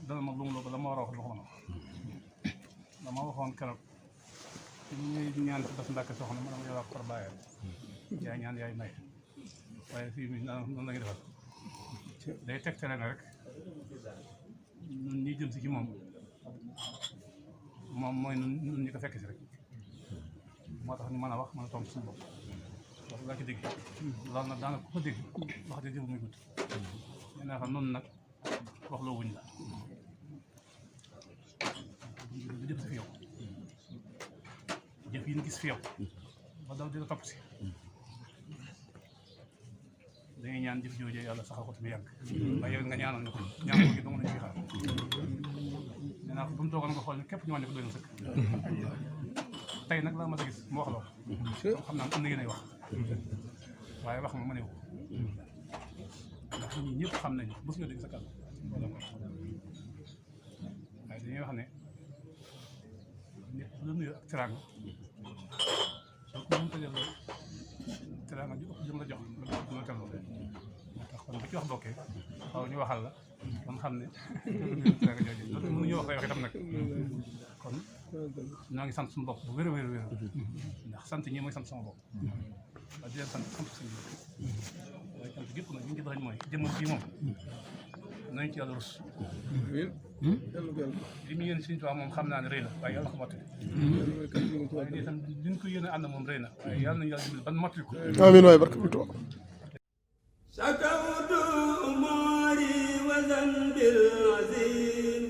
dana ma lu ba la ma war a wax lu ko mën dama waxoon keroog ñuy ñaan ci bas Mbàkke soxna ma dama yow ak par bàyyee yaay ñaan yaay may waaye fii bi noonu la ngi defal day tegtale ne rek ñun ñi jëm si ci moom mooy ñun ñi ko fekk si rek moo tax ñu mën a wax mën a tontu suñu bopp wax laa ci dégg loolu nag daanaka ku ko dégg wax dëgg jëfu muy gudd nee naa xam noonu nag wax loo wuñ la lu jëm si fi yow jëf yi ñu gis fi yow ba daw dina topp si dañuy ñaan jëf jooju yàlla saxal ko tamit yàgg waaye yow nga ñaanal ñu ko ñaan ko gi dong lañ fi xaar nee naa ko bu mu toogoon nga xool ne képp ñu wane ko doy na sëkk tey nag laa mas a gis mu wax loo xam naa am na yéen ay wax waaye wax ma ma ne ko ndax ñi ñëpp xam nañu mos nga dégg sa kàddu waaye dañuy wax ne nit lu nuyu ak teraanga soo ko mënta delloo teraanga ju ëpp jëm la jox lu tel loolu moo tax kon bu ci wax bokkee xaw ñu waxal la kon xam ne lu nuyu teraanga jooju loolu mënuñu wax lay wax itam nag kon ñoo ngi sant suñu bopp bu wér a wér ndax sant ñi mooy sant sama bopp waaye di leen sant suñu bopp waaye sant gépp nag ñu ngi doxañ mooy jëmmal bii moom nañ ci yàlla rus li mu yéen Sëriñ Tuubaa moom xam naa ne rëy na waaye yàlla ko mottali waaye nii tam liñ ko yéene ànd moom rëy na waaye yàlla nañu yàlla dimbali ban mottali ko amiin waay barke bi Tuubaa شكوت أموري وذنبي العظيم